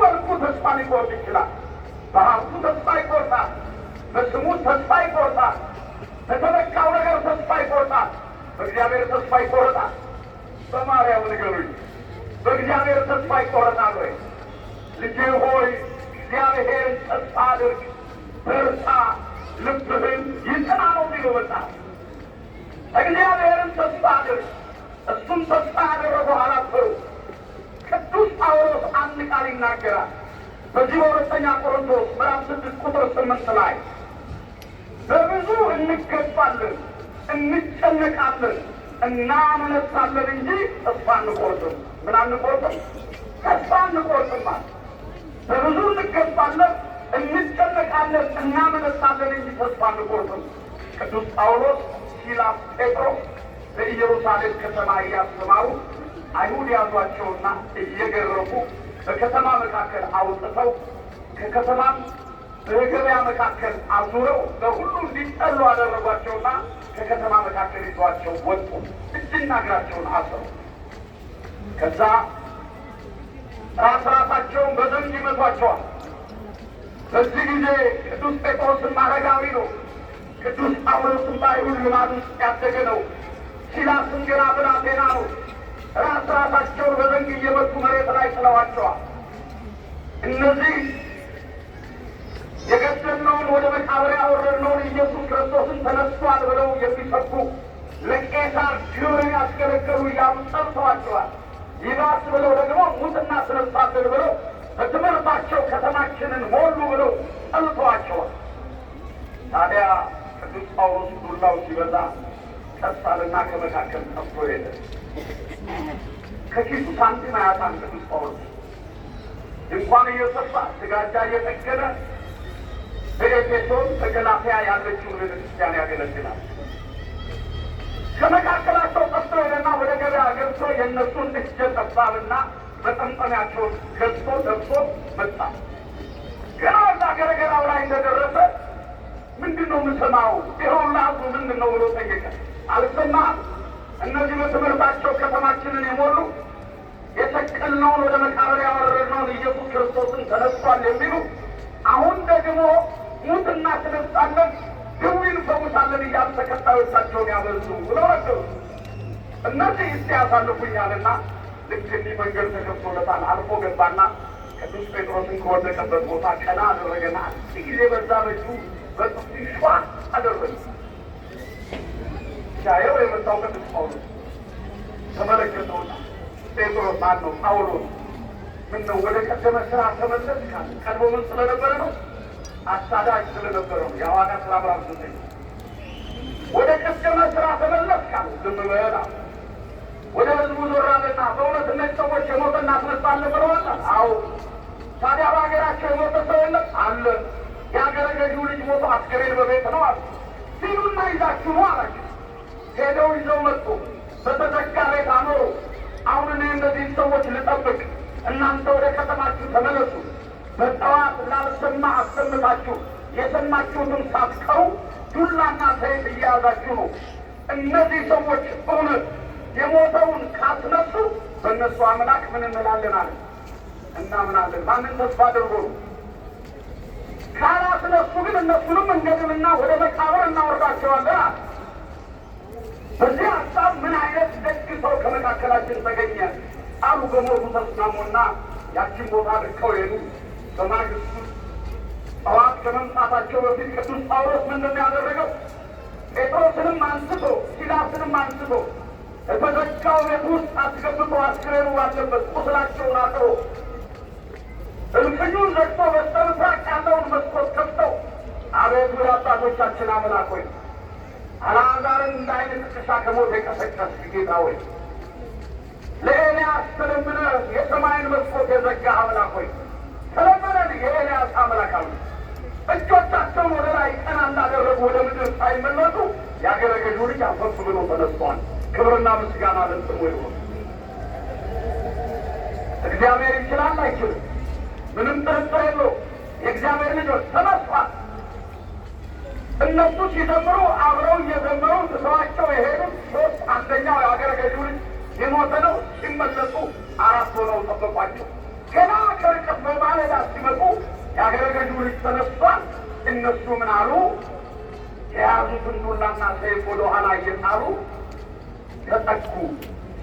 መልኩ ተስፋ ሊቆርጥ ይችላል። በሀብቱ ተስፋ ይቆርጣል። በስሙ ተስፋ ይቆርጣል። በተመካው ነገር ተስፋ ይቆርጣል። በእግዚአብሔር ተስፋ ይቆርጣል። በማርያም ንገሩኝ፣ በእግዚአብሔር ተስፋ ይቆርጣል ወይ? ልጄ ሆይ እግዚአብሔርን ተስፋ አድርግ፣ በርታ፣ ልብህን ይጽና ነው የሚለው መጽሐፍ። እግዚአብሔርን ተስፋ አድርግ። እሱም ተስፋ ያደረገው አላፈሩ። ቅዱስ ጳውሎስ አንድ ቃል ይናገራል። በዚህ በሁለተኛ ቆሮንቶስ ምዕራፍ 6 ቁጥር 8 ላይ በብዙ እንገባለን፣ እንጨነቃለን፣ እናመነታለን እንጂ ተስፋ አንቆርጥም። ምን አንቆርጥም? ተስፋ አንቆርጥም። በብዙ እንገባለን፣ እንጨነቃለን፣ እናመነታለን እንጂ ተስፋ አንቆርጥም። ቅዱስ ጳውሎስ፣ ሲላስ፣ ጴጥሮስ በኢየሩሳሌም ከተማ እያስተማሩ አይሁድ ያዟቸውና እየገረፉ በከተማ መካከል አውጥተው ከከተማም በገበያ መካከል አዙረው በሁሉ እንዲጠሉ አደረጓቸውና ከከተማ መካከል ይዟቸው ወጡ። እጅና እግራቸውን አሰሩ። ከዛ ራሳቸውን በዘንግ ይመቷቸዋል። በዚህ ጊዜ ቅዱስ ጴጥሮስም አረጋዊ ነው። ቅዱስ ጳውሎስም በአይሁድ ልማድ ውስጥ ያደገ ነው። ሲላስም ገና ብላቴና ነው። ራሳቸውን በዘንግ እየመቱ መሬት ላይ ጥለዋቸዋል። እነዚህ የገደልነውን ወደ መቃብር ያወረድነውን ኢየሱስ ክርስቶስን ተነስቷል ብለው የሚሰብኩ ለቄሳር ግብርን ያስገለገሉ እያሉ ጠልተዋቸዋል። ይባስ ብለው ደግሞ ሙትና ስነሳለን ብለው በትምህርታቸው ከተማችንን ሞሉ ብለው ጠልተዋቸዋል። ታዲያ ቅዱስ ጳውሎስ ዱላው ሲበዛ ቀሳልና ከመካከል ጠፍቶ ሄደ። ከኪሱ ሳንቲም አያጣም። ቅዱስ ጳውሎስ እንኳን እየሰፋ ስጋጃ እየጠገነ በኤፌሶን በገላትያ ያለችውን ቤተክርስቲያን ያገለግላል። ከመካከላቸው ጠፍቶ ሄደና ወደ ገበያ ገብቶ የእነሱን እጀ ጠባብና መጠምጠሚያቸውን ገዝቶ ለብሶ መጣ። ገና እዛ ገረገራው ላይ እንደደረሰ ምንድን ነው የምሰማው? ይኸው ላዙ ምንድን ነው ብሎ ጠየቀ። አልሰማህም? እነዚህ በትምህርታቸው ከተማችንን የሞሉ የሰቀልነውን ወደ መቃብር ያወረድነውን ኢየሱስ ክርስቶስን ተነስቷል የሚሉ አሁን ደግሞ ሙት እናስነሳለን፣ ድውይ እንፈውሳለን እያሉ ተከታዮቻቸውን ያበዙ ብለው ነገሩ። እነዚህ እስቲ ያሳልፉኛልና ልክ እንዲህ መንገድ ተከፍቶለታል። አልፎ ገባና ቅዱስ ጴጥሮስን ከወደቀበት ቦታ ቀና አደረገና አንድ ጊዜ በዛ በእጁ በጥፊ ሿ አደረገ። ሲያየው የመጣው ቅዱስ ጳውሎስ ተመለከተውና ጴጥሮስ ማን ነው? ጳውሎስ ምን ነው ወደ ቀደመ ስራ ተመለስክ? ቀድሞ ምን ስለነበረ ነው? አሳዳጅ ስለነበረ ነው። የሐዋርያት ሥራ ምዕራፍ 9 ወደ ቀደመ ስራ ተመለስክ አለ። ዝም በል አለ። ወደ ህዝቡ ዞር አለና በእውነት እነዚህ ሰዎች የሞተ እናስነሳለን ብለዋል? አዎ። ታዲያ በሀገራቸው የሞተ ሰው የለም? አለ። የሀገረ ገዢው ልጅ ሞቶ አስከሬን በቤት ነው አሉ። ሲሉና ይዛችሁ ነው አላቸው። ሄደው ይዘው መጡ። በተዘጋ ቤት አኖሩ። አሁን እኔ እነዚህን ሰዎች ልጠብቅ፣ እናንተ ወደ ከተማችሁ ተመለሱ። በጠዋት ላልሰማ አሰምታችሁ የሰማችሁትን ሳትቀሩ ዱላና ሰይፍ እየያዛችሁ ነው። እነዚህ ሰዎች እውነት የሞተውን ካስነሱ በእነሱ አምላክ ምን እንላለን አለ። እናምናለን። ማንን ተስፋ አድርጎ ነው? ካላስነሱ ግን እነሱንም እንገድልና ወደ መቃብር እናወርዳቸዋለን አለ። በዚህ ሀሳብ ምን አይነት ደግ ሰው ከመካከላችን ተገኘ አሉ። በሞቱ ተስማሙና ያችን ቦታ ልቀው ሄዱ። በማግስቱ ጠዋት ከመምጣታቸው በፊት ቅዱስ ጳውሎስ ምንድን ያደረገው? ጴጥሮስንም አንስቶ ሲላስንም አንስቶ በተዘጋው ቤት ውስጥ አስገብቶ አስክሬኑ ባለበት ቁስላቸውን አጥሮ እልፍኙን ዘግቶ በስተምስራቅ ያለውን መስኮት ከፍተው አቤቱ የአባቶቻችን አምላክ ሆይ አልዓዛርን እንደ ዓይን ጥቅሻ ከሞት የቀሰቀስክ ጌታ ሆይ ለኤልያስ ተለምነህ የሰማይን መስኮት የዘጋህ አምላክ ሆይ ተለመነን። የኤልያስ አምላክ አሉ። እጆቻቸውን ወደ ላይ ቀና እንዳደረጉ ወደ ምድር ሳይመለሱ የአገረ ገዢው ልጅ አፈፍ ብሎ ተነስቷል። ክብርና ምስጋና ለስሙ ይሁን። እግዚአብሔር ይችላል አይችልም? ምንም ጥርጥር የለው። የእግዚአብሔር ልጆች ተነስቷል። እነሱ ሲዘምሩ አብረው እየዘመሩ ትተዋቸው የሄዱት ሶስት፣ አንደኛው የአገረ ገዢው ልጅ የሞተ ነው። ሲመለሱ አራት ሆነው ጠበቋቸው። ገና ከርቀት በማለት የአገረ ገዢው ልጅ ተነስቷል። እነሱ ምን አሉ? የያዙትን ዱላና ሰይፍ ወደ ኋላ እየጣሉ ተጠቁ።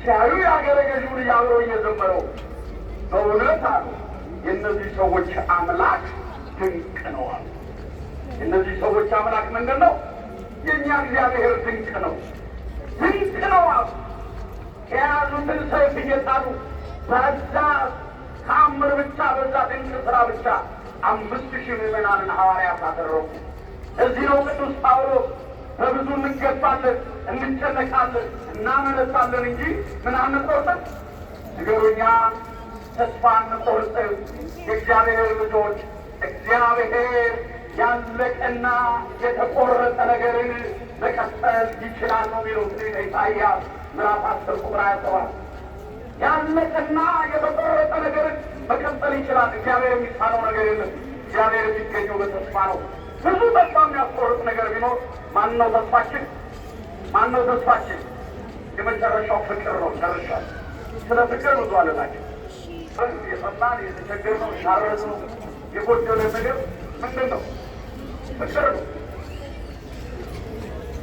ሲያዩ የአገረ ገዢው ልጅ አብሮ እየዘመረው በእውነት አሉ የእነዚህ ሰዎች አምላክ ድንቅ ነው አሉ። የእነዚህ ሰዎች አምላክ ምንድን ነው? የእኛ እግዚአብሔር ድንቅ ነው፣ ድንቅ ነው አሉ። የያዙትን ሰይፍ እየጣሉ በዛ ተአምር ብቻ በዛ ድንቅ ስራ ብቻ 5000 ምዕመናንን ሐዋርያት አደረጉ። እዚህ ነው ቅዱስ ጳውሎስ በብዙ እንገባለን፣ እንጨነቃለን፣ እናመነታለን እንጂ ምን አንቆርጥም። ንገሩኛ፣ ተስፋ አንቆርጥም። የእግዚአብሔር ልጆች እግዚአብሔር ያለቀና የተቆረጠ ነገርን መቀጠል ይችላል ነው የሚለው ትንቢተ ኢሳይያስ ምዕራፍ 10 ቁጥር 27። ያለቀና የተቆረጠ ነገርን መቀጠል ይችላል። እግዚአብሔር የሚሳነው ነገር የለም። እግዚአብሔር የሚገኘው በተስፋ ነው። ብዙ ተስፋ የሚያስቆርጥ ነገር ቢኖር ማን ነው ተስፋችን? ማን ነው ተስፋችን? የመጨረሻው ፍቅር ነው። ጨርሻል። ስለ ፍቅር ብዙ አለናቸው። የሰማን የተቸገርነው የታረዝነው የጎደለ ነገር ምንድን ነው? ፍቅር ነው።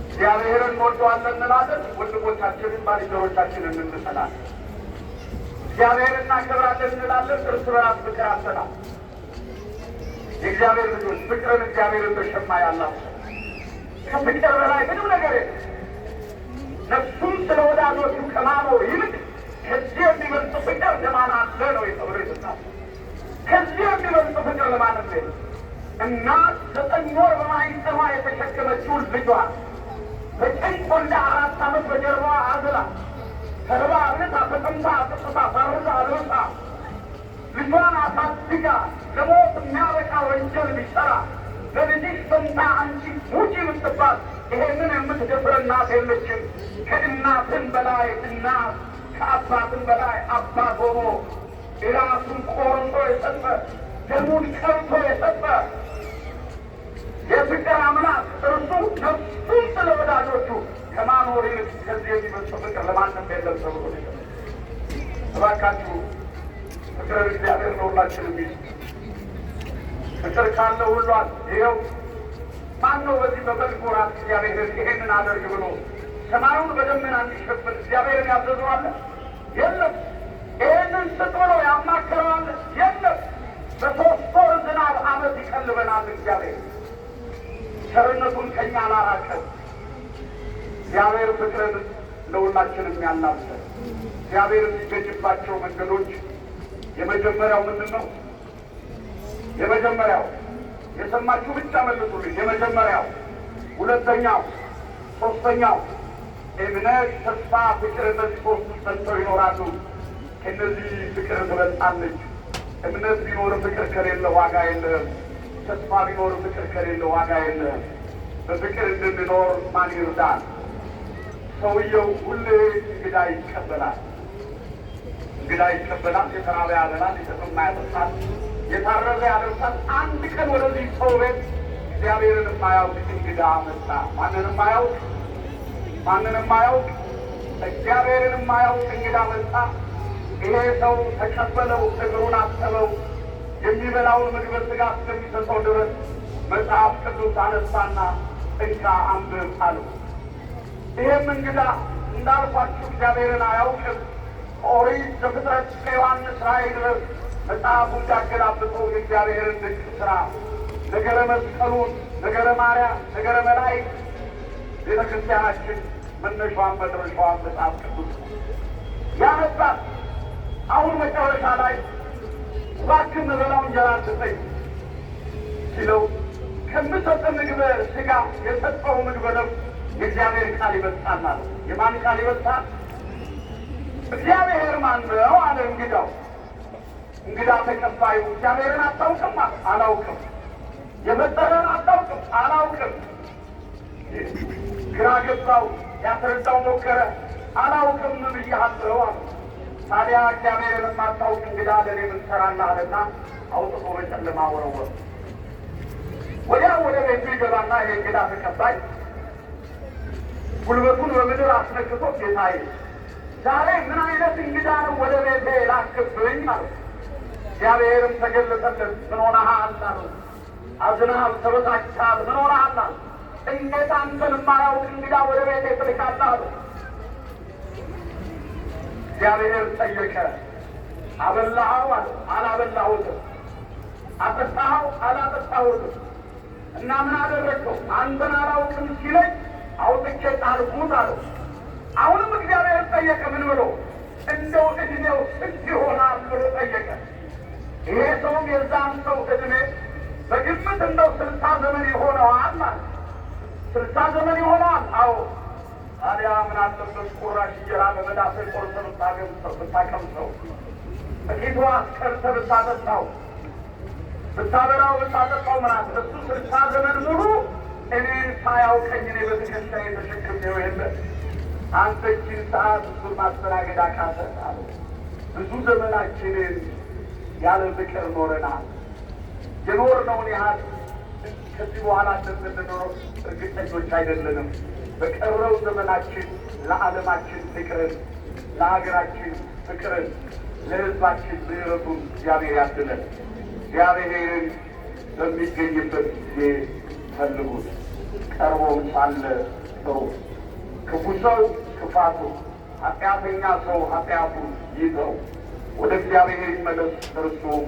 እግዚአብሔርን እንወደዋለን እንላለን፣ ወንድሞቻችንን ባልንጀሮቻችንን እንጠላለን። እግዚአብሔርን እናከብራለን እንላለን፣ እርስ በራስ ፍቅር አጥተናል። የእግዚአብሔር ልጆች ፍቅርን እግዚአብሔርን በሸማ ያላቸው ከፍቅር በላይ ምንም ነገር የለም። ነፍሱን ስለ ወዳጆቹ ከማኖር ይልቅ ከዚህ የሚበልጥ ፍቅር ለማን አለ ነው የተብሎ ይሰጣል። ከዚህ የሚበልጥ ፍቅር ለማን አለ? እናት 9 ወር በማኅፀኗ የተሸከመችውን ልጇን በጭንቅ ወልዳ 4 ዓመት በጀርባዋ አዝላ ተርባ አብልታ ተጠምታ አጥጥታ ፈርዛ አልብሳ ልጇን አሳድጋ ለሞት የሚያበቃ ወንጀል ቢሰራ በልጅሽ ፈንታ አንቺ ሙጪ ብትባል ይሄንን የምትደፍር እናት የለችም። ከእናትን በላይ እናት፣ ከአባትን በላይ አባት ሆኖ ራሱን ቆርጦ የሰጠ ደሙን ቀርቶ የሰጠ የፍቅር አምላክ እርሱ ነፍሱን ስለ ወዳጆቹ ከማኖር ይልቅ ከዚህ የሚበልጥ ፍቅር ለማንም የለም ተብሎ እባካችሁ ፍቅር እግዚአብሔር ለሁላችንም ይስጥ። ፍቅር ካለ ሁሉ አለ። ይኸው ማን ነው በዚህ በበልግ ወራት እግዚአብሔርን ይሄንን አደርግ ብሎ ሰማዩን በደመና እንዲሸፍን እግዚአብሔርን ያዘዘዋል? የለም። ይሄንን ስጥ ብሎ ያማከረዋል? የለም። በ3 ወር ዝናብ ዓመት ይቀልበናል እግዚአብሔር። ቸርነቱን ከኛ አላራቀም። እግዚአብሔር ፍቅርን ለሁላችንም ያላብሰን። እግዚአብሔር የሚገኝባቸው መንገዶች የመጀመሪያው ምንድን ነው? የመጀመሪያው የሰማችሁ ብቻ መልሱልኝ። የመጀመሪያው፣ ሁለተኛው፣ ሶስተኛው እምነት፣ ተስፋ፣ ፍቅር። እነዚህ ሶስቱ ጸንተው ይኖራሉ። ከእነዚህ ፍቅር ትበልጣለች። እምነት ቢኖር ፍቅር ከሌለ ዋጋ የለም። ተስፋ ቢኖር ፍቅር ከሌለ ዋጋ የለም። በፍቅር እንድንኖር ማን ይርዳል? ሰውየው ሁሌ እንግዳ ይቀበላል። እንግዳ ይቀበላል። የተራበ ያበላል፣ የተጠማ ያጠጣል፣ የታረዘ ያለብሳል። አንድ ቀን ወደዚህ ሰው ቤት እግዚአብሔርን የማያውቅ እንግዳ መጣ። ማንንም የማያውቅ እግዚአብሔርን የማያውቅ እንግዳ መጣ። ይሄ ሰው ተቀበለው፣ እግሩን አጠበው፣ የሚበላውን ምግብ ሥጋ እስከሚሰጠው ድረስ መጽሐፍ ቅዱስ አነሳና እንካ አንብብ አለው። ይህም እንግዳ እንዳልኳችሁ እግዚአብሔርን አያውቅም። ኦሪት ዘፍጥረት እስከ ዮሐንስ ራእይ ድረስ መጽሐፉን እንዳገላብጠው የእግዚአብሔርን ድንቅ ሥራ፣ ነገረ መስቀሉን፣ ነገረ ማርያም፣ ነገረ መላእክት፣ ቤተ ክርስቲያናችን መነሻዋን መድረሻዋን መጽሐፍ ቅዱስ ያነባል። አሁን መጨረሻ ላይ እባክህ የምበላው እንጀራ ስጠኝ ሲለው ከምሰጥ ምግበ ሥጋ የሰጠው ምግበ ነፍስ የእግዚአብሔር ቃል ይበልጣል አለ። የማን ቃል ይበልጣል? እግዚአብሔር ማን ነው አለ እንግዳው። እንግዳ ተቀባዩ እግዚአብሔርን አታውቅም? አላውቅም። የፈጠረን አታውቅም? አላውቅም። ግራ ገባው። ያስረዳው ሞከረ። አላውቅም ብያለሁ አለ። ታዲያ እግዚአብሔርን የማታውቅ እንግዳ ለእኔ ምን ትሰራለህ? አውጥቶ በጨለማ ወረወረ። ወዲያው ወደ ቤቱ ይገባና ይሄ እንግዳ ተቀባይ ጉልበቱን በምድር አስነክቶ ጌታዬ ዛሬ ምን አይነት እንግዳ ነው ወደ ቤቴ ላክብኝ ማለት እግዚአብሔርም ተገለጠለት። ምን ሆነሃል አለው። አዝነሃል፣ ተበሳጭተሃል፣ ምን ሆነሃል አለው። እንዴት አንተን የማያውቅ እንግዳ ወደ ቤቴ ትልካለህ አለው። እግዚአብሔር ጠየቀ። አበላኸው አለው። አላበላሁትም። አጠጣኸው? አላጠጣሁትም። እና ምን አደረግከው? አንተን አላውቅም ሲለኝ አውጥቼ ጣልኩት አለው። አሁንም እግዚአብሔር ጠየቀ። ምን ብሎ? እንደው ዕድሜው ስንት ይሆናል ብሎ ጠየቀ። ይሄ ሰውም የዛም ሰው ዕድሜ በግምት እንደው 60 ዘመን ይሆነዋል ማለት 60 ዘመን ይሆነዋል። አዎ። ታዲያ ምን አለበት ቁራሽ እንጀራ በመዳፈር ቆርጠህ ብታቀምሰው፣ ጥቂቷ አስቀርተህ ብታጠጣው፣ ብታበላው፣ ብታጠጣው ምን አለ እሱ 60 ዘመን ሙሉ እኔን ሳያውቀኝ እኔ በትከሻዬ ተሸክሜው የለ አንተ እችን ሰዓት እሱን ማስተናገድ አቃተህ አለ። ብዙ ዘመናችንን ያለ ፍቅር ኖረናል። የኖርነውን ያህል ከዚህ በኋላ እንደምንኖረው እርግጠኞች አይደለንም። በቀረው ዘመናችን ለዓለማችን ፍቅርን፣ ለሀገራችን ፍቅርን፣ ለሕዝባችን ምሕረቱን እግዚአብሔር ያድለን። እግዚአብሔርን በሚገኝበት ጊዜ ፈልጉት፣ ቀርቦም ሳለ ጥሩ። ክፉ ሰው ክፋቱ፣ ኃጢአተኛ ሰው ኃጢአቱ ይተው፣ ወደ እግዚአብሔር ይመለስ፣ እርሱም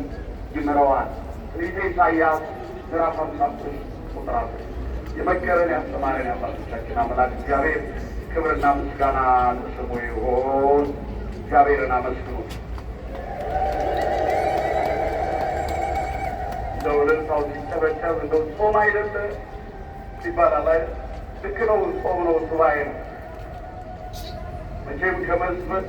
ይምረዋል። ትንቢተ ኢሳይያስ ምዕራፍ 53 ቁጥር 10። የመከረን ያስተማረን የአባቶቻችን አምላክ እግዚአብሔር ክብርና ምስጋና ለስሙ ይሁን። እግዚአብሔርን አመስግኑ። እንደው እልልታው ሲጨበጨብ እንደው ጾም አይደለ ይባላል አይደል? ልክ ነው። ጾም ነው፣ ሱባኤ ነው። መቼም ከመስበት